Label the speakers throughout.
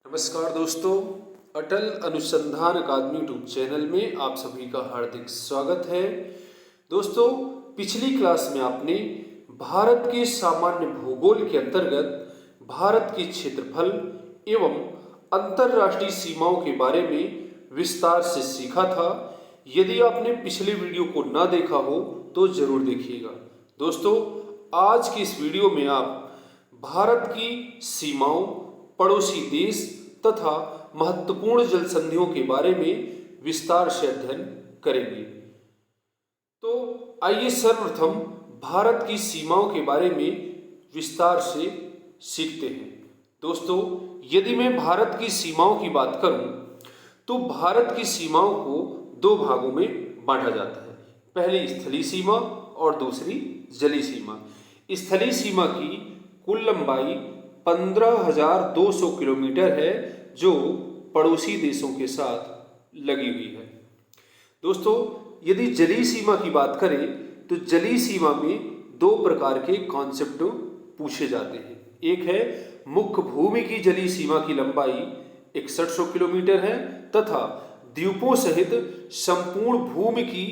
Speaker 1: नमस्कार दोस्तों, अटल अनुसंधान अकादमी यूट्यूब चैनल में आप सभी का हार्दिक स्वागत है। दोस्तों, पिछली क्लास में आपने भारत के सामान्य भूगोल के अंतर्गत भारत के क्षेत्रफल एवं अंतर्राष्ट्रीय सीमाओं के बारे में विस्तार से सीखा था। यदि आपने पिछले वीडियो को ना देखा हो तो जरूर देखिएगा। दोस्तों, आज की इस वीडियो में आप भारत की सीमाओं, पड़ोसी देश तथा महत्वपूर्ण जल संधियों के बारे में विस्तार से अध्ययन करेंगे। तो आइए सर्वप्रथम भारत की सीमाओं के बारे में विस्तार से सीखते हैं। दोस्तों, यदि मैं भारत की सीमाओं की बात करूं तो भारत की सीमाओं को दो भागों में बांटा जाता है। पहली स्थलीय सीमा और दूसरी जलीय सीमा। स्थलीय सीमा की कुल लंबाई 15,200 किलोमीटर है, जो पड़ोसी देशों के साथ लगी हुई है। दोस्तों, यदि जलीय सीमा की बात करें तो जलीय सीमा में दो प्रकार के कॉन्सेप्ट पूछे जाते हैं। एक है मुख्य भूमि की जलीय सीमा की लंबाई 6100 किलोमीटर है तथा द्वीपों सहित संपूर्ण भूमि की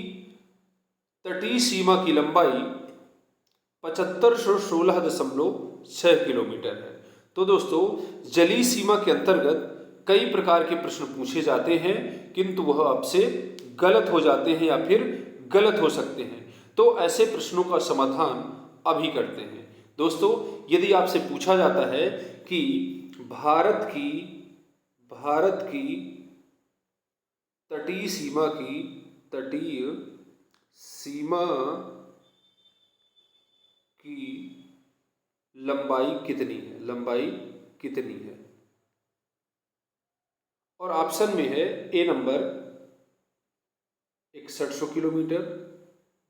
Speaker 1: तटीय सीमा की लंबाई 7516.6 किलोमीटर है। तो दोस्तों, जलीय सीमा के अंतर्गत कई प्रकार के प्रश्न पूछे जाते हैं, किंतु वह आपसे गलत हो जाते हैं या फिर गलत हो सकते हैं। तो ऐसे प्रश्नों का समाधान अभी करते हैं। दोस्तों, यदि आपसे पूछा जाता है कि भारत की तटीय सीमा की लंबाई कितनी है, और ऑप्शन में है A number 6100 kilometre,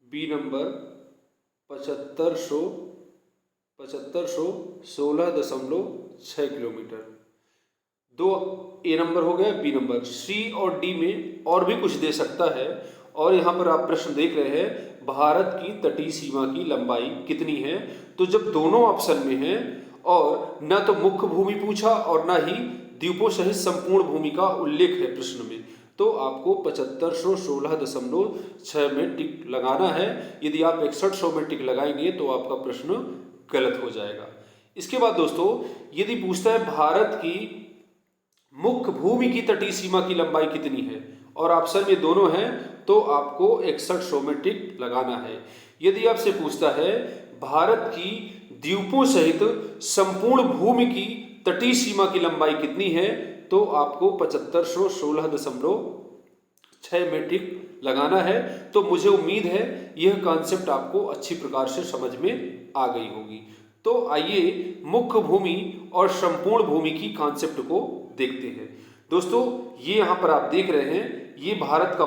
Speaker 1: B number 7516.6 kilometre. दो ए नंबर हो गया, बी नंबर। सी और डी में और भी कुछ दे सकता है। और यहाँ पर आप प्रश्न देख रहे हैं भारत की तटीय सीमा की लंबाई कितनी है। तो जब दोनों ऑप्शन में है और न तो मुख्य भूमि पूछा और न ही द्वीपों सहित संपूर्ण भूमि का उल्लेख है प्रश्न में, तो आपको 7516.6 में टिक लगाना है। यदि आप 6100 में टिक लगाएंगे तो आपका प्रश्न गलत हो जाएगा। इसके बाद दोस्तों, यदि पूछता है भारत की मुख्य भूमि की तटीय सीमा की लंबाई कितनी है और ऑप्शन में दोनों हैं, तो आपको 6100 में टिक लगाना है। यदि आपसे पूछता है भारत की द्वीपों सहित संपूर्ण भूमि की तटीय सीमा की लंबाई कितनी है, तो आपको 7516.6 में टिक लगाना है। तो मुझे उम्मीद है यह कॉन्सेप्ट आपको अच्छी प्रकार से समझ में आ गई होगी। तो आइए मुख्य भूमि और संपूर्ण भूमि की कॉन्सेप्ट को देखते हैं। दोस्तों, ये यहाँ पर आप देख रहे हैं, ये भारत का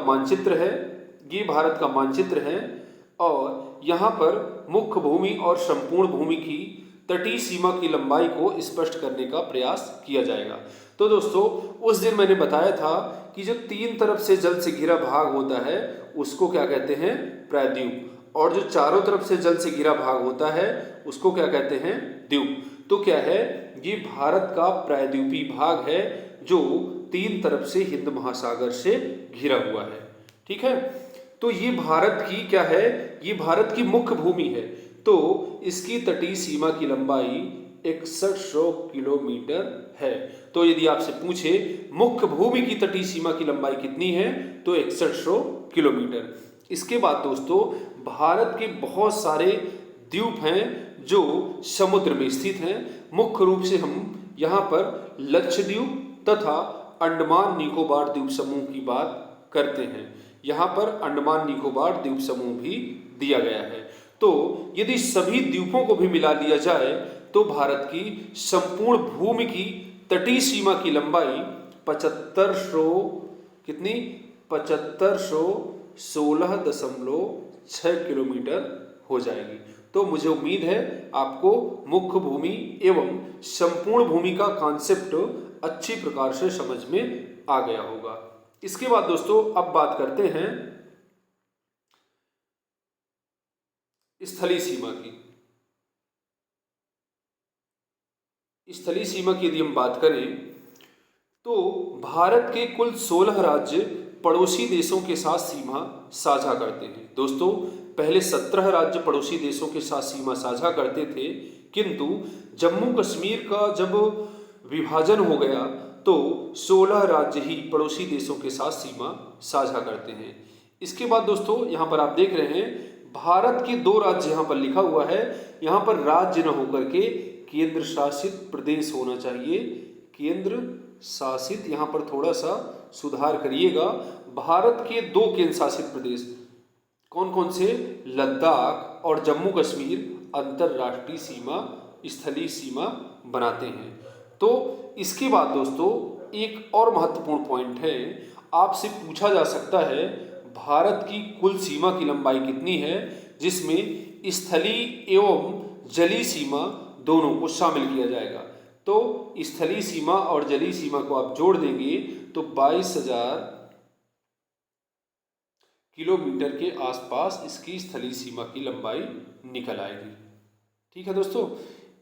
Speaker 1: मानचित्र है, और यहाँ पर मुख्य भूमि और संपूर्ण भूमि की तटीय सीमा की लंबाई को स्पष्ट करने का प्रयास किया जाएगा। तो दोस्तों, उस दिन मैंने बताया था कि जो तीन तरफ से जल से घिरा भाग होता है उसको क्या कहते हैं, प्रायद्वीप, और जो चारों तरफ से जल से घिरा भाग होता है उसको क्या कहते हैं, द्वीप। तो क्या है, ये भारत का प्रायद्वीपीय भाग है जो तीन तरफ से हिंद महासागर से घिरा हुआ है। ठीक है, तो ये भारत की क्या है, ये भारत की मुख्य भूमि है। तो इसकी तटीय सीमा की लंबाई 6100 किलोमीटर है। तो यदि आपसे पूछे मुख्य भूमि की तटीय सीमा की लंबाई कितनी है, तो 6100 किलोमीटर। इसके बाद दोस्तों, भारत के बहुत सारे द्वीप हैं जो समुद्र में स्थित हैं। मुख्य रूप से हम यहाँ पर लक्षद्वीप तथा अंडमान निकोबार द्वीप समूह की बात करते हैं। यहाँ पर अंडमान निकोबार द्वीप समूह भी दिया गया है। तो यदि सभी द्वीपों को भी मिला लिया जाए तो भारत की संपूर्ण भूमि की तटीय सीमा की लंबाई 7516.6 किलोमीटर हो जाएगी। तो मुझे उम्मीद है आपको मुख्य भूमि एवं संपूर्ण भूमि का कॉन्सेप्ट अच्छी प्रकार से समझ में आ गया होगा। इसके बाद दोस्तों, अब बात करते हैं स्थलीय सीमा की। स्थलीय सीमा की यदि हम बात करें तो भारत के कुल 16 राज्य पड़ोसी देशों के साथ सीमा साझा करते हैं। दोस्तों, पहले 17 राज्य पड़ोसी देशों के साथ सीमा साझा करते थे, किंतु जम्मू कश्मीर का जब विभाजन हो गया तो 16 राज्य ही पड़ोसी देशों के साथ सीमा साझा करते हैं। इसके बाद दोस्तों यहाँ पर आप देख रहे हैं भारत के 2 राज्य यहाँ पर लिखा हुआ है। यहाँ पर राज्य न होकर के केंद्र शासित प्रदेश होना चाहिए। केंद्र शासित, यहाँ पर थोड़ा सा सुधार करिएगा। भारत के 2 केंद्र शासित प्रदेश कौन कौन से? लद्दाख और जम्मू कश्मीर अंतरराष्ट्रीय सीमा, स्थलीय सीमा बनाते हैं। तो इसके बाद दोस्तों एक और महत्वपूर्ण पॉइंट है, आपसे पूछा जा सकता है भारत की कुल सीमा की लंबाई कितनी है, जिसमें स्थलीय एवं जलीय सीमा दोनों को शामिल किया जाएगा। तो स्थलीय सीमा और जलीय सीमा को आप जोड़ देंगे तो 22,000 किलोमीटर के आसपास इसकी स्थलीय सीमा की लंबाई निकल आएगी। ठीक है दोस्तों,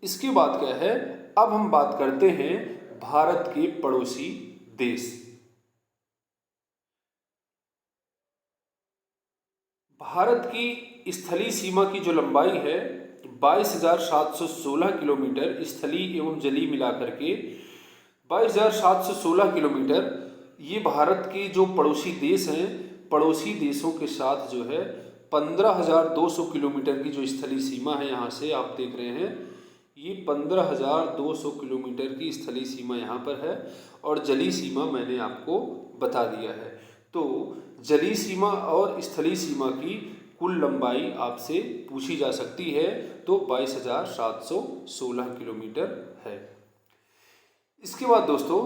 Speaker 1: इसके बाद क्या है, अब हम बात करते हैं भारत के पड़ोसी देश। भारत की स्थलीय सीमा की जो लंबाई है 22,716 किलोमीटर, स्थलीय एवं जलीय मिलाकर के 22,716 किलोमीटर। ये भारत के जो पड़ोसी देश हैं, पड़ोसी देशों के साथ जो है 15,200 किलोमीटर की जो स्थलीय सीमा है, यहाँ से आप देख रहे हैं ये 15,200 किलोमीटर की स्थलीय सीमा यहाँ पर है, और जलीय सीमा मैंने आपको बता दिया है। तो जलीय सीमा और स्थलीय सीमा की कुल लंबाई आपसे पूछी जा सकती है, तो 22,716 किलोमीटर है। इसके बाद दोस्तों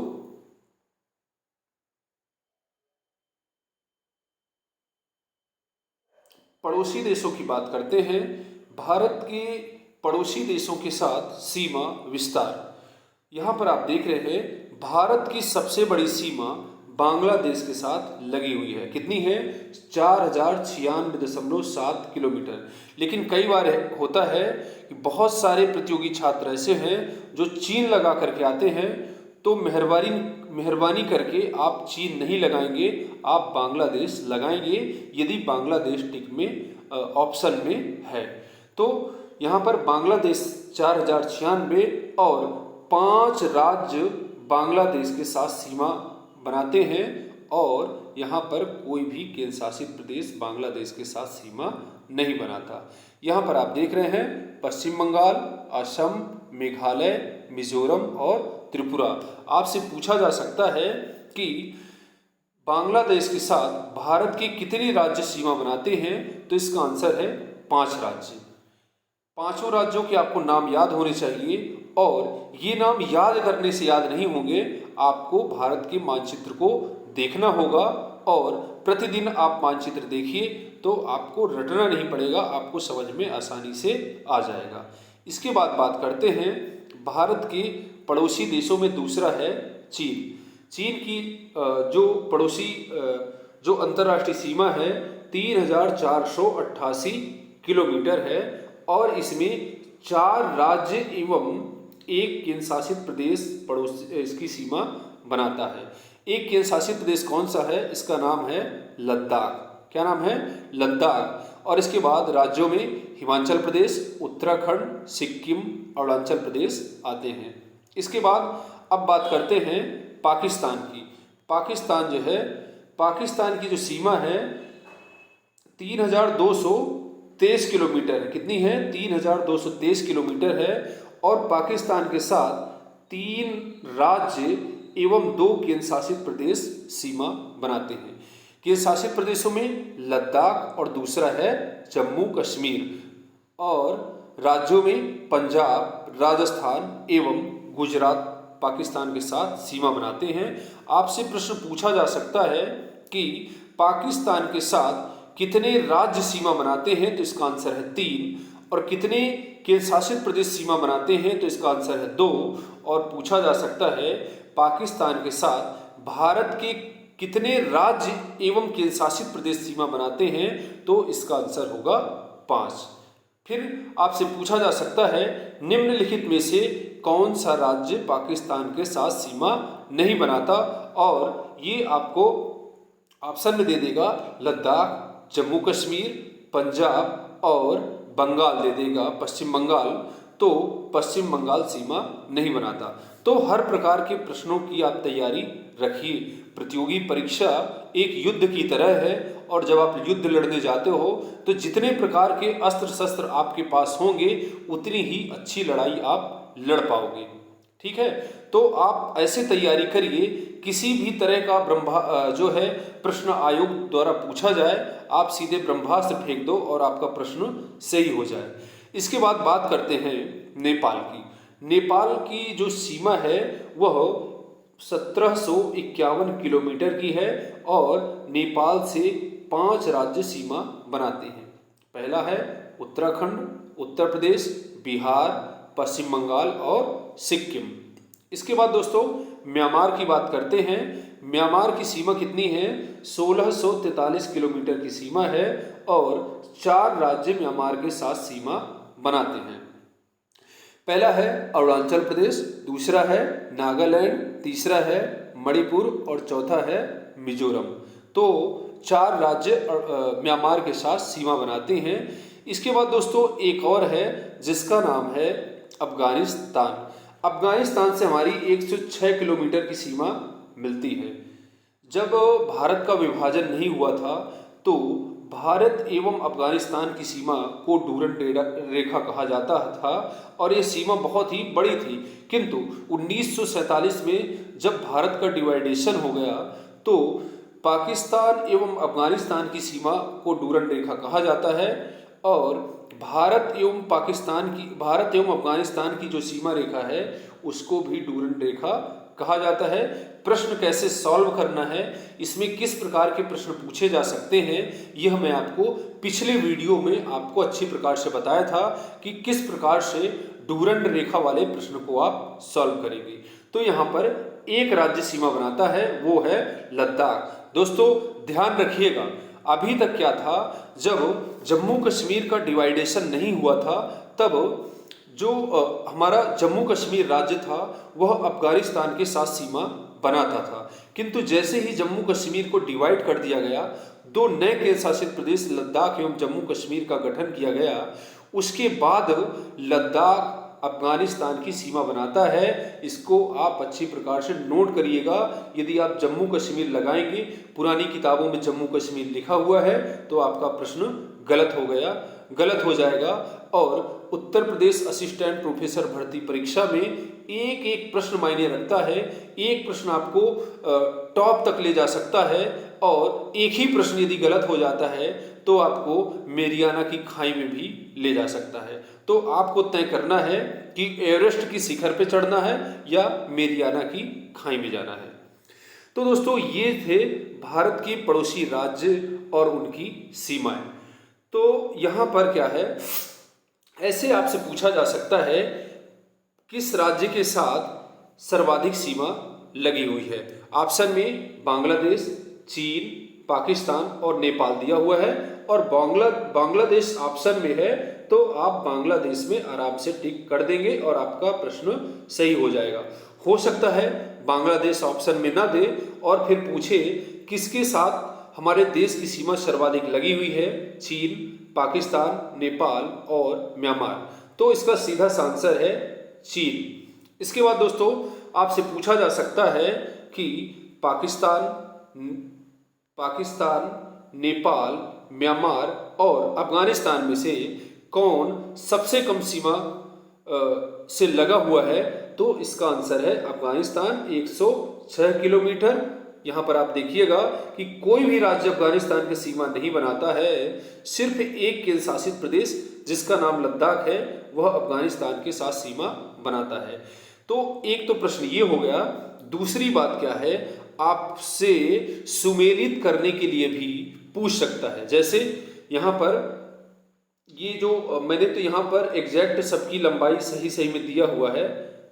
Speaker 1: पड़ोसी देशों की बात करते हैं। भारत के पड़ोसी देशों के साथ सीमा विस्तार। यहाँ पर आप देख रहे हैं भारत की सबसे बड़ी सीमा बांग्लादेश के साथ लगी हुई है। कितनी है? 4,096.7 किलोमीटर। लेकिन कई बार होता है कि बहुत सारे प्रतियोगी छात्र ऐसे हैं जो चीन लगा करके आते हैं, तो मेहरबानी करके आप चीन नहीं लगाएंगे, आप बांग्लादेश लगाएंगे यदि बांग्लादेश टिक में ऑप्शन में है। तो यहाँ पर बांग्लादेश 4,096 और 5 राज्य बांग्लादेश के साथ सीमा बनाते हैं, और यहाँ पर कोई भी केंद्र शासित प्रदेश बांग्लादेश के साथ सीमा नहीं बनाता। यहाँ पर आप देख रहे हैं पश्चिम बंगाल, असम, मेघालय, मिजोरम और त्रिपुरा। आपसे पूछा जा सकता है कि बांग्लादेश के साथ भारत के कितने राज्य सीमा बनाते हैं, तो इसका आंसर है 5 राज्य। 5 राज्यों के आपको नाम याद होने चाहिए, और ये नाम याद करने से याद नहीं होंगे, आपको भारत के मानचित्र को देखना होगा, और प्रतिदिन आप मानचित्र देखिए तो आपको रटना नहीं पड़ेगा, आपको समझ में आसानी से आ जाएगा। इसके बाद बात करते हैं भारत के पड़ोसी देशों में दूसरा है चीन। चीन की जो पड़ोसी जो अंतर्राष्ट्रीय सीमा है 3,488 किलोमीटर है, और इसमें 4 राज्य एवं 1 केंद्र शासित प्रदेश पड़ोस इसकी सीमा बनाता है। एक केंद्र शासित प्रदेश कौन सा है? इसका नाम है लद्दाख। क्या नाम है? लद्दाख। और इसके बाद राज्यों में हिमाचल प्रदेश, उत्तराखंड, सिक्किम, अरुणाचल प्रदेश आते हैं। इसके बाद अब बात करते हैं पाकिस्तान की। पाकिस्तान जो है, पाकिस्तान की जो सीमा है 3,223 किलोमीटर है। कितनी है? 3,223 किलोमीटर है, और पाकिस्तान के साथ 3 राज्य एवं 2 केंद्र शासित प्रदेश सीमा बनाते हैं। केंद्र शासित प्रदेशों में लद्दाख और दूसरा है जम्मू कश्मीर, और राज्यों में पंजाब, राजस्थान एवं गुजरात पाकिस्तान के साथ सीमा बनाते हैं। आपसे प्रश्न पूछा जा सकता है कि पाकिस्तान के साथ कितने राज्य सीमा बनाते हैं, तो इसका आंसर है 3, और कितने केंद्र शासित प्रदेश सीमा बनाते हैं, तो इसका आंसर है 2, और पूछा जा सकता है पाकिस्तान के साथ भारत के कितने राज्य एवं केंद्र शासित प्रदेश सीमा बनाते हैं, तो इसका आंसर होगा 5। फिर आपसे पूछा जा सकता है निम्नलिखित में से कौन सा राज्य पाकिस्तान के साथ सीमा नहीं बनाता, और ये आपको ऑप्शन में दे देगा लद्दाख, जम्मू कश्मीर, पंजाब और बंगाल दे देगा, पश्चिम बंगाल। तो पश्चिम बंगाल सीमा नहीं बनाता। तो हर प्रकार के प्रश्नों की आप तैयारी रखिए। प्रतियोगी परीक्षा एक युद्ध की तरह है, और जब आप युद्ध लड़ने जाते हो तो जितने प्रकार के अस्त्र शस्त्र आपके पास होंगे उतनी ही अच्छी लड़ाई आप लड़ पाओगे। ठीक है, तो आप ऐसे तैयारी करिए, किसी भी तरह का जो है प्रश्न आयोग द्वारा पूछा जाए, आप सीधे ब्रह्मास्त्र फेंक दो और आपका प्रश्न सही हो जाए। इसके बाद बात करते हैं नेपाल की। नेपाल की जो सीमा है वह 1751 किलोमीटर की है, और नेपाल से 5 राज्य सीमा बनाते हैं। पहला है उत्तराखंड, उत्तर प्रदेश, बिहार, पश्चिम बंगाल और सिक्किम। इसके बाद दोस्तों म्यांमार की बात करते हैं। म्यांमार की सीमा कितनी है? 1643 किलोमीटर की सीमा है, और 4 राज्य म्यांमार के साथ सीमा बनाते हैं। पहला है अरुणाचल प्रदेश, दूसरा है नागालैंड, तीसरा है मणिपुर और चौथा है मिजोरम। तो 4 राज्य म्यांमार के साथ सीमा बनाते हैं। इसके बाद दोस्तों एक और है जिसका नाम है अफगानिस्तान। अफगानिस्तान से हमारी 106 किलोमीटर की सीमा मिलती है। जब भारत का विभाजन नहीं हुआ था तो भारत एवं अफगानिस्तान की सीमा को डूरंड रेखा कहा जाता था, और ये सीमा बहुत ही बड़ी थी। किंतु 1947 में जब भारत का डिवाइडेशन हो गया तो पाकिस्तान एवं अफगानिस्तान की सीमा को डूरंड रेखा कहा जाता है, और भारत एवं अफगानिस्तान की जो सीमा रेखा है उसको भी डूरंड रेखा कहा जाता है। प्रश्न कैसे सॉल्व करना है, इसमें किस प्रकार के प्रश्न पूछे जा सकते हैं, यह मैं आपको पिछले वीडियो में आपको अच्छी प्रकार से बताया था कि किस प्रकार से डूरंड रेखा वाले प्रश्न को आप सॉल्व करेंगे। तो यहाँ पर एक राज्य सीमा बनाता है, वो है लद्दाख। दोस्तों ध्यान रखिएगा, अभी तक क्या था, जब जम्मू कश्मीर का डिवाइडेशन नहीं हुआ था तब जो हमारा जम्मू कश्मीर राज्य था वह अफगानिस्तान के साथ सीमा बनाता था। किंतु जैसे ही जम्मू कश्मीर को डिवाइड कर दिया गया, 2 नए केंद्र शासित प्रदेश लद्दाख एवं जम्मू कश्मीर का गठन किया गया, उसके बाद लद्दाख अफगानिस्तान की सीमा बनाता है। इसको आप अच्छी प्रकार से नोट करिएगा। यदि आप जम्मू कश्मीर लगाएंगे, पुरानी किताबों में जम्मू कश्मीर लिखा हुआ है, तो आपका प्रश्न गलत हो जाएगा। और उत्तर प्रदेश असिस्टेंट प्रोफेसर भर्ती परीक्षा में एक एक प्रश्न मायने रखता है। एक प्रश्न आपको टॉप तक ले जा सकता है, और एक ही प्रश्न यदि गलत हो जाता है तो आपको मेरियाना की खाई में भी ले जा सकता है। तो आपको तय करना है कि एवरेस्ट की शिखर पे चढ़ना है या मेरियाना की खाई में जाना है। तो दोस्तों ये थे भारत के पड़ोसी राज्य और उनकी सीमाएं। तो यहाँ पर क्या है, ऐसे आपसे पूछा जा सकता है किस राज्य के साथ सर्वाधिक सीमा लगी हुई है। ऑप्शन में बांग्लादेश, चीन, पाकिस्तान और नेपाल दिया हुआ है, और बांग्लादेश ऑप्शन में है तो आप बांग्लादेश में आराम से टिक कर देंगे और आपका प्रश्न सही हो जाएगा। हो सकता है बांग्लादेश ऑप्शन में ना दे और फिर पूछे किसके साथ हमारे देश की सीमा सर्वाधिक लगी हुई है, चीन, पाकिस्तान, नेपाल और म्यांमार। तो इसका सीधा आंसर है चीन। इसके बाद दोस्तों आपसे पूछा जा सकता है कि पाकिस्तान, नेपाल, म्यांमार और अफगानिस्तान में से कौन सबसे कम सीमा से लगा हुआ है। तो इसका आंसर है अफगानिस्तान, 106 किलोमीटर। यहाँ पर आप देखिएगा कि कोई भी राज्य अफगानिस्तान की सीमा नहीं बनाता है। सिर्फ एक केंद्र शासित प्रदेश जिसका नाम लद्दाख है वह अफगानिस्तान के साथ सीमा बनाता है। तो एक तो प्रश्न ये हो गया। दूसरी बात क्या है, आपसे सुमेलित करने के लिए भी पूछ सकता है। जैसे यहाँ पर ये जो मैंने तो यहाँ पर एग्जैक्ट सबकी लंबाई सही में दिया हुआ है,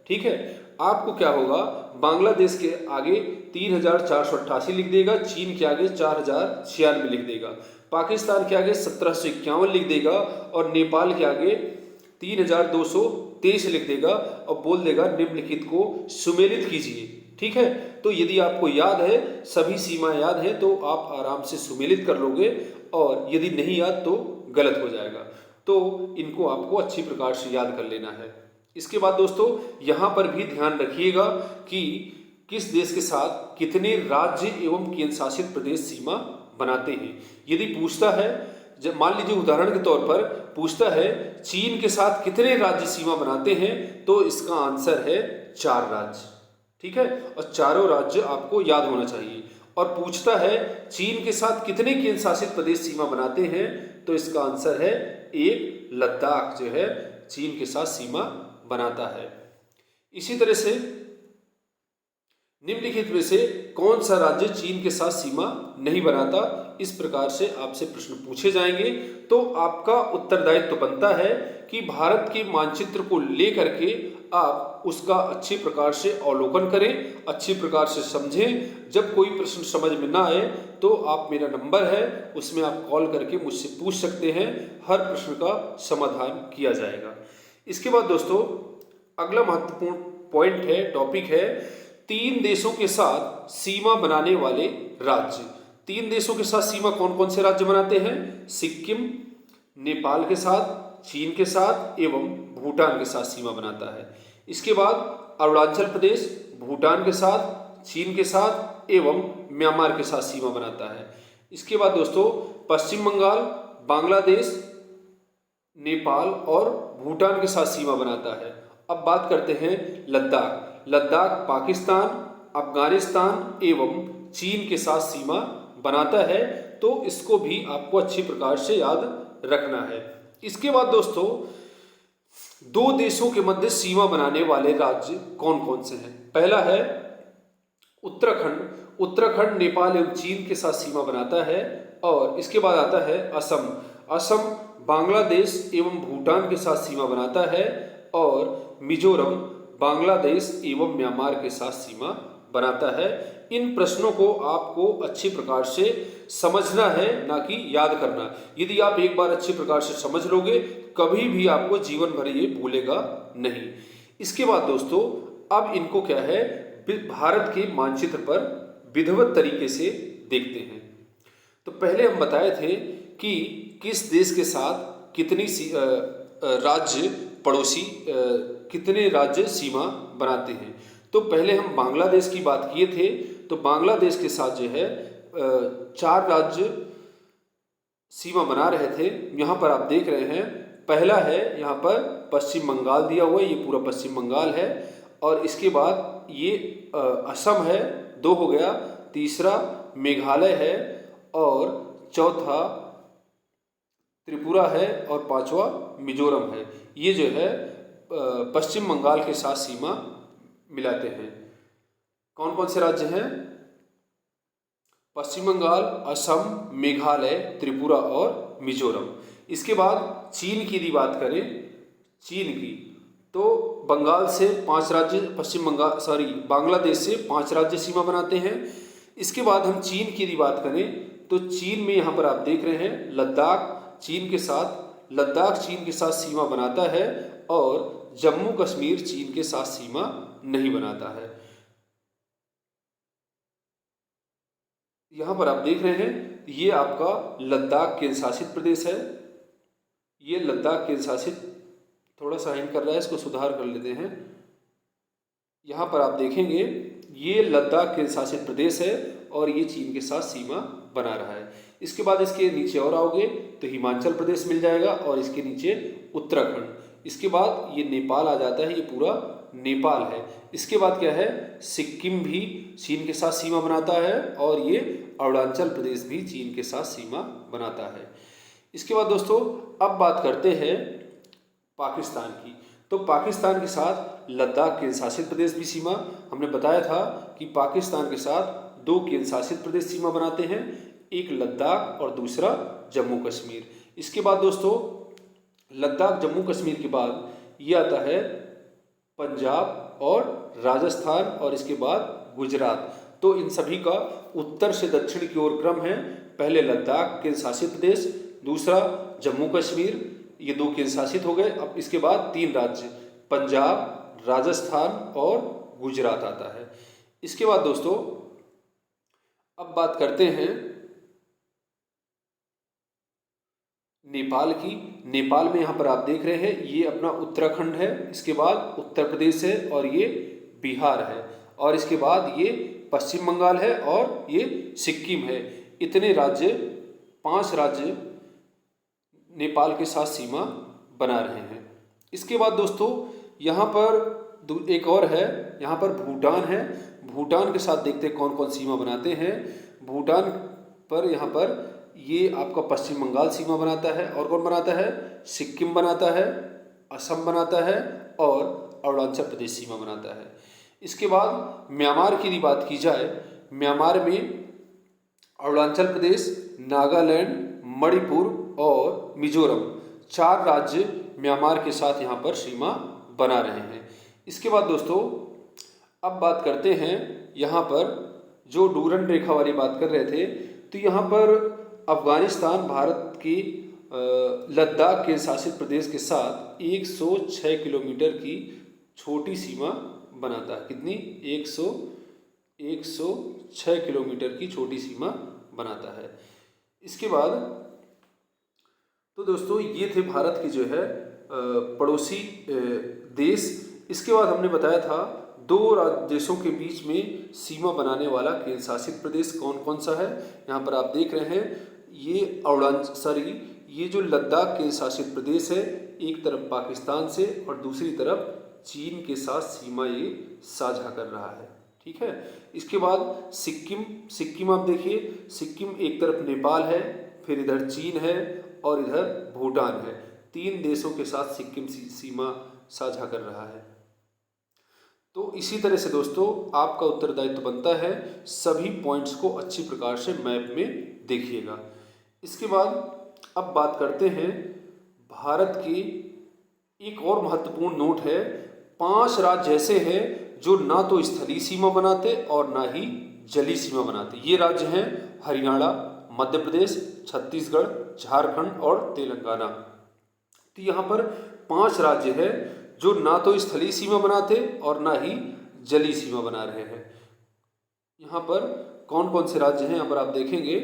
Speaker 1: ठीक है। आपको क्या होगा, बांग्लादेश के आगे 3488 लिख देगा, चीन के आगे 4096 लिख देगा, पाकिस्तान के आगे 1751 लिख देगा और नेपाल के आगे 3223 लिख देगा और बोल देगा निम्नलिखित को सुमेलित कीजिए। ठीक है, तो यदि आपको याद है, सभी सीमा याद है, तो आप आराम से सुमेलित कर लोगे, और यदि नहीं याद तो गलत हो जाएगा। तो इनको आपको अच्छी प्रकार से याद कर लेना है। इसके बाद दोस्तों यहाँ पर भी ध्यान रखिएगा कि किस देश के साथ कितने राज्य एवं केंद्र शासित प्रदेश सीमा बनाते हैं। यदि पूछता है, जब मान लीजिए उदाहरण के तौर पर पूछता है चीन के साथ कितने राज्य सीमा बनाते हैं, तो इसका आंसर है 4 राज्य। ठीक है, और चारों राज्य आपको याद होना चाहिए। और पूछता है चीन के साथ कितने केंद्र शासित प्रदेश सीमा बनाते हैं, तो इसका आंसर है 1 लद्दाख जो है चीन के साथ सीमा बनाता है। इसी तरह से निम्नलिखित में से कौन सा राज्य चीन के साथ सीमा नहीं बनाता, इस प्रकार से आपसे प्रश्न पूछे जाएंगे। तो आपका उत्तरदायित्व बनता है कि भारत के मानचित्र को लेकर के आप उसका अच्छी प्रकार से अवलोकन करें, अच्छी प्रकार से समझें। जब कोई प्रश्न समझ में ना आए तो आप, मेरा नंबर है उसमें आप कॉल करके मुझसे पूछ सकते हैं, हर प्रश्न का समाधान किया जाएगा। इसके बाद दोस्तों अगला महत्वपूर्ण पॉइंट है, टॉपिक है 3 देशों के साथ सीमा बनाने वाले राज्य। 3 देशों के साथ सीमा कौन कौन से राज्य बनाते हैं? सिक्किम नेपाल के साथ, चीन के साथ एवं भूटान के साथ सीमा बनाता है। इसके बाद अरुणाचल प्रदेश भूटान के साथ, चीन के साथ एवं म्यांमार के साथ सीमा बनाता है। इसके बाद दोस्तों पश्चिम बंगाल, बांग्लादेश, नेपाल और भूटान के साथ सीमा बनाता है। अब बात करते हैं लद्दाख। लद्दाख पाकिस्तान, अफगानिस्तान एवं चीन के साथ सीमा बनाता है, तो इसको भी आपको अच्छी प्रकार से याद रखना है। इसके बाद दोस्तों 2 देशों के मध्य सीमा बनाने वाले राज्य कौन कौन से हैं? पहला है उत्तराखंड। उत्तराखंड नेपाल एवं चीन के साथ सीमा बनाता है। और इसके बाद आता है असम। असम बांग्लादेश एवं भूटान के साथ सीमा बनाता है। और मिजोरम बांग्लादेश एवं म्यांमार के साथ सीमा बनाता है। इन प्रश्नों को आपको अच्छी प्रकार से समझना है, ना कि याद करना। यदि आप एक बार अच्छी प्रकार से समझ लोगे, कभी भी आपको जीवन भर ये भूलेगा नहीं। इसके बाद दोस्तों अब इनको क्या है, भारत के मानचित्र पर विधिवत तरीके से देखते हैं। तो पहले हम बताए थे कि किस देश के साथ कितनी राज्य पड़ोसी कितने राज्य सीमा बनाते हैं। तो पहले हम बांग्लादेश की बात किए थे। तो बांग्लादेश के साथ जो है 4 राज्य सीमा बना रहे थे। यहाँ पर आप देख रहे हैं, पहला है यहाँ पर पश्चिम बंगाल दिया हुआ है, ये पूरा पश्चिम बंगाल है। और इसके बाद ये असम है, 2 हो गया। तीसरा मेघालय है, और चौथा त्रिपुरा है, और 5वां मिजोरम है। ये जो है पश्चिम बंगाल के साथ सीमा मिलाते हैं। कौन कौन से राज्य हैं? पश्चिम बंगाल, असम, मेघालय, त्रिपुरा और मिजोरम। इसके बाद चीन की यदि बात करें, चीन की, तो बंगाल से 5 राज्य, बांग्लादेश से 5 राज्य सीमा बनाते हैं। इसके बाद हम चीन की यदि बात करें तो चीन में यहाँ पर आप देख रहे हैं लद्दाख चीन के साथ सीमा बनाता है, और जम्मू कश्मीर चीन के साथ सीमा नहीं बनाता है। यहाँ पर आप देख रहे हैं, ये आपका लद्दाख केंद्र शासित प्रदेश है। ये लद्दाख केंद्र शासित, थोड़ा सा हैंग कर रहा है, इसको सुधार कर लेते हैं। यहाँ पर आप देखेंगे ये लद्दाख केंद्र शासित प्रदेश है, और ये चीन के साथ सीमा बना रहा है। इसके बाद इसके नीचे और आओगे तो हिमाचल प्रदेश मिल जाएगा, और इसके नीचे उत्तराखंड। इसके बाद ये नेपाल आ जाता है, ये पूरा नेपाल है। इसके बाद क्या है, सिक्किम भी चीन के साथ सीमा बनाता है, और ये अरुणाचल प्रदेश भी चीन के साथ सीमा बनाता है। इसके बाद दोस्तों अब बात करते हैं पाकिस्तान की। तो पाकिस्तान के साथ लद्दाख केंद्र शासित प्रदेश भी सीमा, हमने बताया था कि पाकिस्तान के साथ 2 केंद्र शासित प्रदेश सीमा बनाते हैं, एक लद्दाख और दूसरा जम्मू कश्मीर। इसके बाद दोस्तों लद्दाख जम्मू कश्मीर के बाद ये आता है पंजाब और राजस्थान, और इसके बाद गुजरात। तो इन सभी का उत्तर से दक्षिण की ओर क्रम है। पहले लद्दाख केंद्र शासित प्रदेश, दूसरा जम्मू कश्मीर, ये 2 केंद्र शासित हो गए। अब इसके बाद 3 राज्य, पंजाब, राजस्थान और गुजरात आता है। इसके बाद दोस्तों अब बात करते हैं नेपाल की। नेपाल में यहाँ पर आप देख रहे हैं ये अपना उत्तराखंड है, इसके बाद उत्तर प्रदेश है और ये बिहार है, और इसके बाद ये पश्चिम बंगाल है और ये सिक्किम है। इतने राज्य, 5 राज्य नेपाल के साथ सीमा बना रहे हैं। इसके बाद दोस्तों यहाँ पर एक और है, यहाँ पर भूटान है। भूटान के साथ देखते हैं कौन कौन सीमा बनाते हैं। भूटान पर यहाँ पर ये आपका पश्चिम बंगाल सीमा बनाता है, और कौन बनाता है, सिक्किम बनाता है, असम बनाता है और अरुणाचल प्रदेश सीमा बनाता है। इसके बाद म्यांमार की यदि बात की जाए, म्यांमार में अरुणाचल प्रदेश, नागालैंड, मणिपुर और मिजोरम 4 राज्य म्यांमार के साथ यहाँ पर सीमा बना रहे हैं। इसके बाद दोस्तों अब बात करते हैं यहाँ पर जो डूरन रेखा वाली बात कर रहे थे, तो यहाँ पर अफगानिस्तान भारत की लद्दाख के शासित प्रदेश के साथ 106 किलोमीटर की छोटी सीमा बनाता है। कितनी? 106 किलोमीटर की छोटी सीमा बनाता है। इसके बाद तो दोस्तों ये थे भारत की जो है पड़ोसी देश। इसके बाद हमने बताया था 2 देशों के बीच में सीमा बनाने वाला केंद्र शासित प्रदेश कौन कौन सा है। यहाँ पर आप देख रहे हैं ये जो लद्दाख केंद्र शासित प्रदेश है, एक तरफ पाकिस्तान से और दूसरी तरफ चीन के साथ सीमा ये साझा कर रहा है। ठीक है। इसके बाद सिक्किम आप देखिए, सिक्किम एक तरफ नेपाल है, फिर इधर चीन है और इधर भूटान है। 3 देशों के साथ सिक्किम सीमा साझा कर रहा है। तो इसी तरह से दोस्तों आपका उत्तरदायित्व बनता है सभी पॉइंट्स को अच्छी प्रकार से मैप में देखिएगा। इसके बाद अब बात करते हैं भारत की एक और महत्वपूर्ण नोट है। 5 राज्य ऐसे हैं जो ना तो स्थलीय सीमा बनाते और ना ही जलीय सीमा बनाते। ये राज्य हैं हरियाणा, मध्य प्रदेश, छत्तीसगढ़, झारखंड और तेलंगाना। तो यहाँ पर 5 राज्य हैं जो ना तो स्थलीय सीमा बनाते और ना ही जलीय सीमा बना रहे हैं। यहाँ पर कौन कौन से राज्य हैं यहाँ पर आप देखेंगे।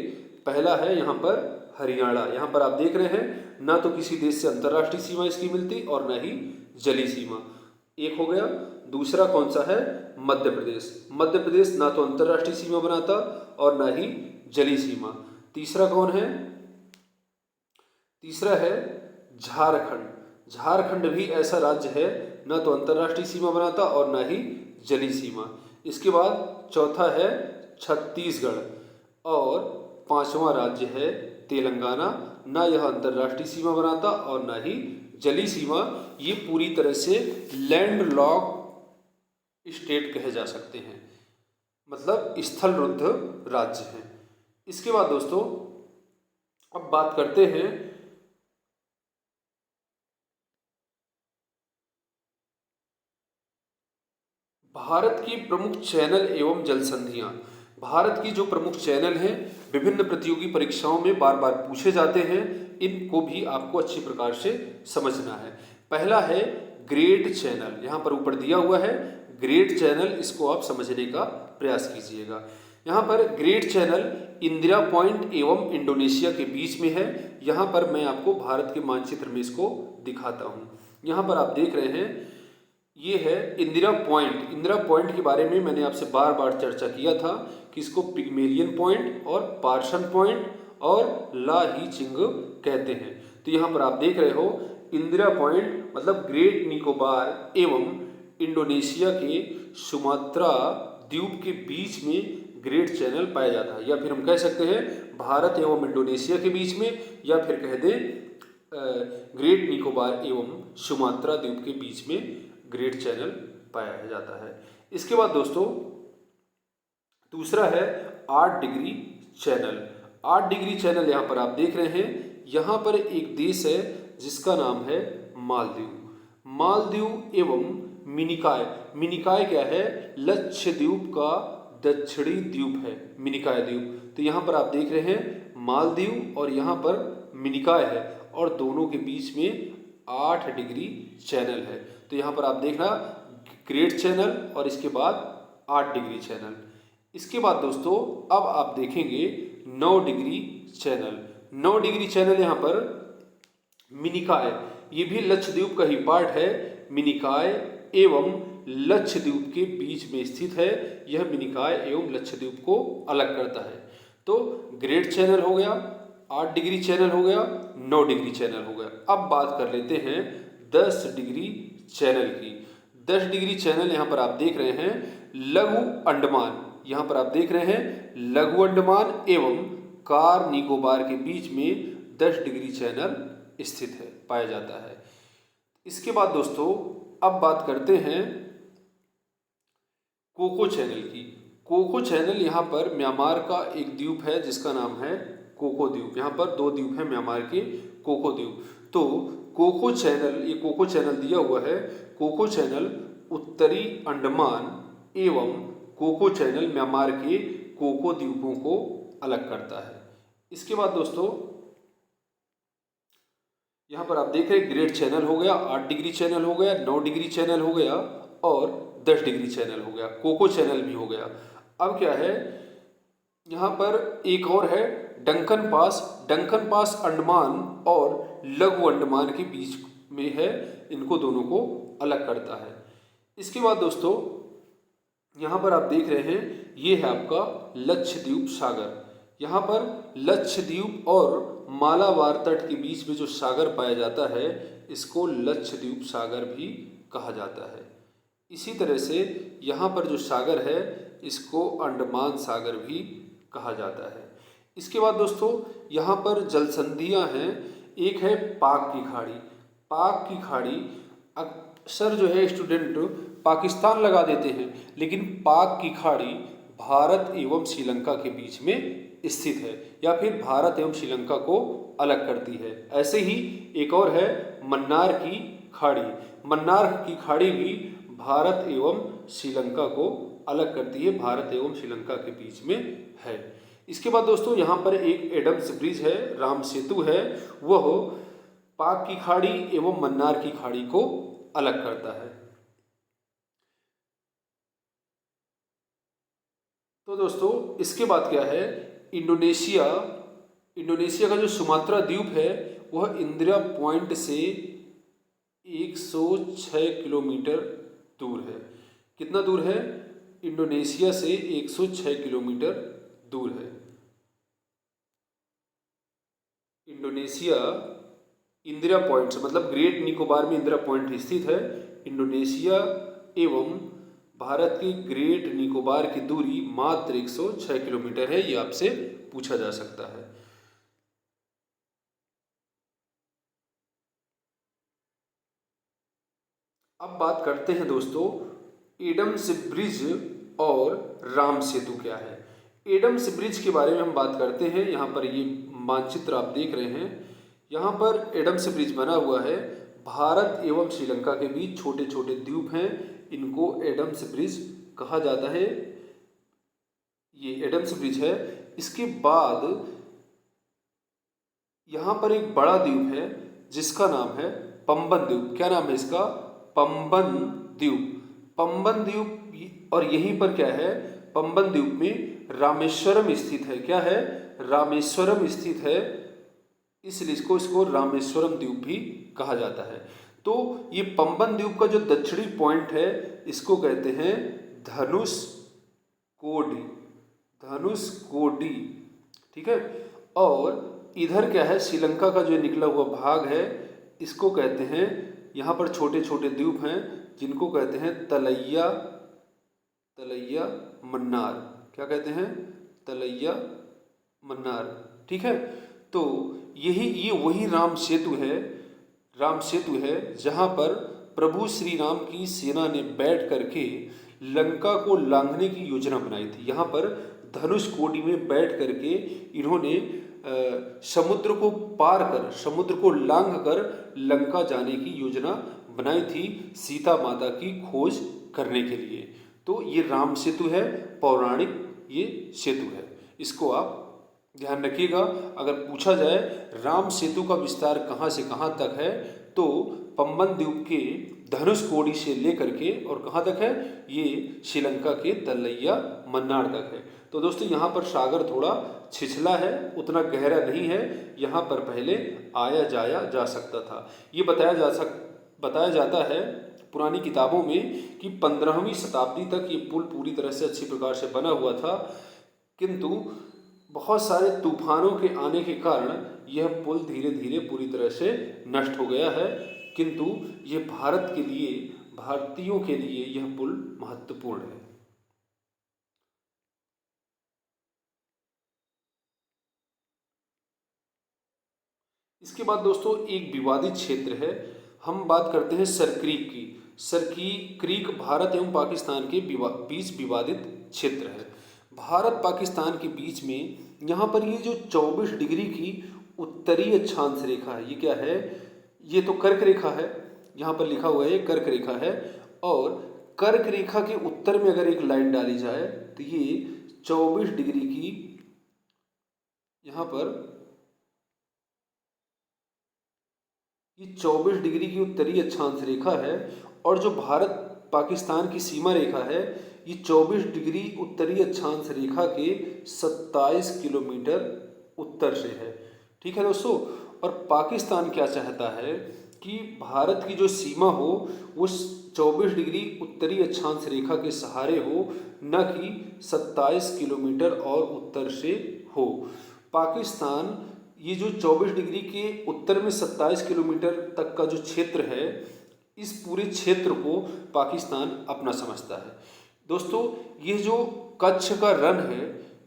Speaker 1: पहला है यहाँ पर हरियाणा। यहाँ पर आप देख रहे हैं ना तो किसी देश से अंतर्राष्ट्रीय सीमा इसकी मिलती और ना ही जलीय सीमा, एक हो गया। दूसरा कौन सा है? मध्य प्रदेश। मध्य प्रदेश ना तो अंतर्राष्ट्रीय सीमा बनाता और ना ही जलीय सीमा। तीसरा कौन है? तीसरा है झारखंड। झारखंड भी ऐसा राज्य है ना तो अंतर्राष्ट्रीय सीमा बनाता और ना ही जलीय सीमा। इसके बाद चौथा है छत्तीसगढ़ और 5वां राज्य है तेलंगाना। ना यह अंतर्राष्ट्रीय सीमा बनाता और ना ही जलीय सीमा। ये पूरी तरह से लैंडलॉक स्टेट कहे जा सकते हैं, मतलब स्थलरुद्ध राज्य हैं। इसके बाद दोस्तों अब बात करते हैं भारत की प्रमुख चैनल एवं जलसंधियां। भारत की जो प्रमुख चैनल हैं विभिन्न प्रतियोगी परीक्षाओं में बार बार पूछे जाते हैं, इनको भी आपको अच्छी प्रकार से समझना है। पहला है ग्रेट चैनल, यहाँ पर ऊपर दिया हुआ है ग्रेट चैनल, इसको आप समझने का प्रयास कीजिएगा। यहाँ पर ग्रेट चैनल इंदिरा पॉइंट एवं इंडोनेशिया के बीच में है। यहाँ पर मैं आपको भारत के मानचित्र में इसको दिखाता हूँ। यहाँ पर आप देख रहे हैं ये है इंदिरा पॉइंट। इंदिरा पॉइंट के बारे में मैंने आपसे बार बार चर्चा किया था कि इसको पिग्मेलियन पॉइंट और पार्सन पॉइंट और ला ही चिंग कहते हैं। तो यहाँ पर आप देख रहे हो इंदिरा पॉइंट मतलब ग्रेट निकोबार एवं इंडोनेशिया के सुमात्रा द्वीप के बीच में ग्रेट चैनल पाया जाता है, या फिर हम कह सकते हैं भारत एवं इंडोनेशिया के बीच में, या फिर कह दें ग्रेट निकोबार एवं सुमात्रा द्वीप के बीच में ग्रेट चैनल पाया जाता है। इसके बाद दोस्तों दूसरा है 8 डिग्री चैनल। 8 डिग्री चैनल यहाँ पर आप देख रहे हैं। यहाँ पर एक देश है जिसका नाम है मालदीव। मालदीव एवं मिनिकॉय। मिनिकॉय क्या है? लक्षद्वीप का दक्षिणी द्वीप है मिनिकॉय द्वीप। तो यहाँ पर आप देख रहे हैं मालदीव और यहाँ पर मिनिकॉय है, और दोनों के बीच में 8 डिग्री चैनल है। तो यहाँ पर आप देखना ग्रेट चैनल और इसके बाद 8 डिग्री चैनल। इसके बाद दोस्तों अब आप देखेंगे 9 डिग्री चैनल। 9 डिग्री चैनल यहाँ पर मिनिकॉय, ये भी लक्षद्वीप का ही पार्ट है। मिनिकॉय एवं लक्षद्वीप के बीच में स्थित है। यह मिनिकॉय एवं लक्षद्वीप को अलग करता है। तो ग्रेट चैनल हो गया, 8 डिग्री चैनल हो गया, 9 डिग्री चैनल हो गया। अब बात कर लेते हैं 10 डिग्री चैनल की। 10 डिग्री चैनल यहाँ पर आप देख रहे हैं लघु अंडमान, यहाँ पर आप देख रहे हैं लघु अंडमान एवं कार निकोबार के बीच में 10 डिग्री चैनल स्थित है, पाया जाता है। इसके बाद दोस्तों अब बात करते हैं कोको चैनल की। कोको चैनल यहाँ पर म्यांमार का एक द्वीप है जिसका नाम है कोको द्वीप। यहाँ पर 2 द्वीप हैं म्यांमार के, कोको द्वीप। तो कोको चैनल, ये कोको चैनल दिया हुआ है। कोको चैनल उत्तरी अंडमान एवं कोको चैनल म्यांमार के कोको द्वीपों को अलग करता है। इसके बाद दोस्तों यहाँ पर आप देख रहे हैं ग्रेट चैनल हो गया, 8 डिग्री चैनल हो गया, 9 डिग्री चैनल हो गया और 10 डिग्री चैनल हो गया, कोको चैनल भी हो गया। अब क्या है यहाँ पर एक और है Duncan pass. Duncan pass Andaman और लघु अंडमान के बीच में है, इनको दोनों को अलग करता है। इसके बाद दोस्तों यहाँ पर आप देख रहे हैं ये है आपका लक्षद्वीप सागर। यहाँ पर लक्षद्वीप और मालाबार तट के बीच में जो सागर पाया जाता है इसको लक्षद्वीप सागर भी कहा जाता है। इसी तरह से यहाँ पर जो सागर है इसको अंडमान सागर भी कहा जाता है। इसके बाद दोस्तों यहाँ पर जलसंधियाँ हैं। एक है पाक की खाड़ी। पाक की खाड़ी अक्सर जो है स्टूडेंट पाकिस्तान लगा देते हैं, लेकिन पाक की खाड़ी भारत एवं श्रीलंका के बीच में स्थित है या फिर भारत एवं श्रीलंका को अलग करती है। ऐसे ही एक और है मन्नार की खाड़ी। मन्नार की खाड़ी भी भारत एवं श्रीलंका को अलग करती है, भारत एवं श्रीलंका के बीच में है। इसके बाद दोस्तों यहाँ पर एक एडम्स ब्रिज है, राम सेतु है, वह पाक की खाड़ी एवं मन्नार की खाड़ी को अलग करता है। तो दोस्तों इसके बाद क्या है इंडोनेशिया। इंडोनेशिया का जो सुमात्रा द्वीप है वह इंदिरा पॉइंट से 106 किलोमीटर दूर है। कितना दूर है? इंडोनेशिया से 106 किलोमीटर दूर है। इंडोनेशिया इंदिरा पॉइंट से, मतलब ग्रेट निकोबार में इंदिरा पॉइंट स्थित है। इंडोनेशिया एवं भारत की ग्रेट निकोबार की दूरी मात्र 106 किलोमीटर है। ये आपसे पूछा जा सकता है। अब बात करते हैं दोस्तों एडम्स ब्रिज और राम सेतु क्या है। एडम्स ब्रिज के बारे में हम बात करते हैं। यहाँ पर ये मानचित्र आप देख रहे हैं। यहाँ पर एडम्स ब्रिज बना हुआ है। भारत एवं श्रीलंका के बीच छोटे छोटे द्वीप हैं, इनको एडम्स ब्रिज कहा जाता है। ये एडम्स ब्रिज है। इसके बाद यहाँ पर एक बड़ा द्वीप है जिसका नाम है पंबन द्वीप। क्या नाम है इसका? पंबन द्वीप। पंबन द्वीप, और यहीं पर क्या है पंबन द्वीप में रामेश्वरम स्थित है। क्या है? रामेश्वरम स्थित है, इसलिए इसको रामेश्वरम द्वीप भी कहा जाता है। तो ये पंबन द्वीप का जो दक्षिणी पॉइंट है इसको कहते हैं धनुष कोडी। धनुष कोडी, ठीक है। और इधर क्या है श्रीलंका का जो निकला हुआ भाग है इसको कहते हैं, यहाँ पर छोटे छोटे द्वीप हैं जिनको कहते हैं तलैया मन्नार। क्या कहते हैं? तलैया मन्नार, ठीक है। तो ये वही राम सेतु है जहाँ पर प्रभु श्री राम की सेना ने बैठ करके लंका को लांघने की योजना बनाई थी। यहाँ पर धनुष कोडी में बैठ करके इन्होंने समुद्र को पार कर, समुद्र को लांघ कर लंका जाने की योजना बनाई थी सीता माता की खोज करने के लिए। तो ये राम सेतु है, पौराणिक ये सेतु है, इसको आप ध्यान रखिएगा, अगर पूछा जाए राम सेतु का विस्तार कहाँ से कहाँ तक है, तो पंबन द्वीप के धनुषकोडी से लेकर के और कहाँ तक है, ये श्रीलंका के तलैया मन्नार तक है। तो दोस्तों यहाँ पर सागर थोड़ा छिछला है, उतना गहरा नहीं है, यहाँ पर पहले आया जाया जा सकता था। ये बताया जाता है पुरानी किताबों में कि 15वीं शताब्दी तक ये पुल पूरी तरह से अच्छी प्रकार से बना हुआ था, किंतु बहुत सारे तूफानों के आने के कारण यह पुल धीरे धीरे पूरी तरह से नष्ट हो गया है। किंतु ये भारत के लिए, भारतीयों के लिए यह पुल महत्वपूर्ण है। इसके बाद दोस्तों एक विवादित क्षेत्र है, हम बात करते हैं सरक्रीक की। सरक्रीक भारत एवं पाकिस्तान के बीच विवादित क्षेत्र है। भारत पाकिस्तान के बीच में यहाँ पर ये जो 24 डिग्री की उत्तरीय अक्षांश रेखा है, ये क्या है, ये तो कर्क रेखा है, यहाँ पर लिखा हुआ है ये कर्क रेखा है। और कर्क रेखा के उत्तर में अगर एक लाइन डाली जाए तो ये 24 डिग्री की, यहाँ पर ये 24 डिग्री की उत्तरीय अक्षांश रेखा है। और जो भारत पाकिस्तान की सीमा रेखा है, ये 24 डिग्री उत्तरीय अक्षांश रेखा के 27 किलोमीटर उत्तर से है। ठीक है दोस्तों, और पाकिस्तान क्या चाहता है कि भारत की जो सीमा हो वो 24 डिग्री उत्तरीय अक्षांश रेखा के सहारे हो, न कि 27 किलोमीटर और उत्तर से हो। पाकिस्तान ये जो 24 डिग्री के उत्तर में 27 किलोमीटर तक का जो क्षेत्र है, इस पूरे क्षेत्र को पाकिस्तान अपना समझता है। दोस्तों ये जो कच्छ का रण है,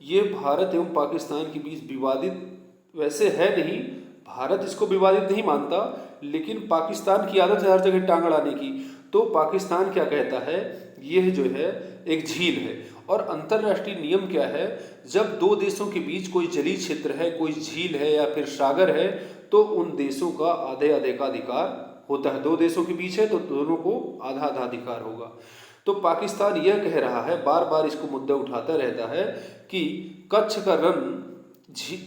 Speaker 1: ये भारत एवं पाकिस्तान के बीच विवादित वैसे है नहीं, भारत इसको विवादित नहीं मानता, लेकिन पाकिस्तान की आदत है हर जगह टांग अड़ाने की। तो पाकिस्तान क्या कहता है, यह जो है एक झील है। और अंतर्राष्ट्रीय नियम क्या है, जब दो देशों के बीच कोई जलीय क्षेत्र है, कोई झील है या फिर सागर है, तो उन देशों का आधे आधे का अधिकार होता है। दो देशों के बीच है तो दोनों को आधा आधा अधिकार होगा। तो पाकिस्तान यह कह रहा है, बार बार इसको मुद्दा उठाता रहता है कि कच्छ का रण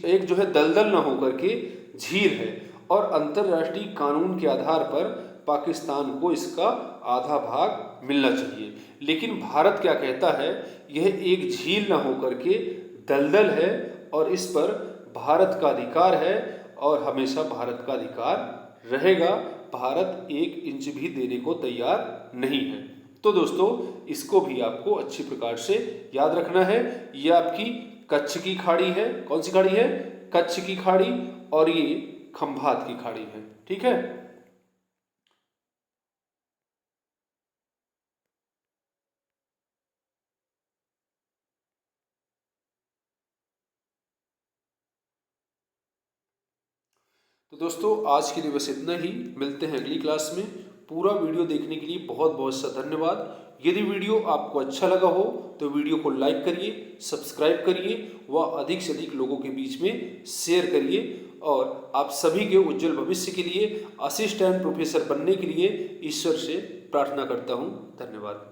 Speaker 1: एक जो है दलदल न होकर के झील है, और अंतर्राष्ट्रीय कानून के आधार पर पाकिस्तान को इसका आधा भाग मिलना चाहिए। लेकिन भारत क्या कहता है, यह एक झील न होकर के दलदल है और इस पर भारत का अधिकार है और हमेशा भारत का अधिकार रहेगा। भारत 1 इंच भी देने को तैयार नहीं है। तो दोस्तों इसको भी आपको अच्छी प्रकार से याद रखना है। ये आपकी कच्छ की खाड़ी है। कौन सी खाड़ी है? कच्छ की खाड़ी, और ये खंभात की खाड़ी है। ठीक है। तो दोस्तों आज के लिए बस इतना ही, मिलते हैं अगली क्लास में। पूरा वीडियो देखने के लिए बहुत बहुत सा धन्यवाद। यदि वीडियो आपको अच्छा लगा हो तो वीडियो को लाइक करिए, सब्सक्राइब करिए व अधिक से अधिक लोगों के बीच में शेयर करिए। और आप सभी के उज्जवल भविष्य के लिए, असिस्टेंट प्रोफेसर बनने के लिए ईश्वर से प्रार्थना करता हूँ। धन्यवाद।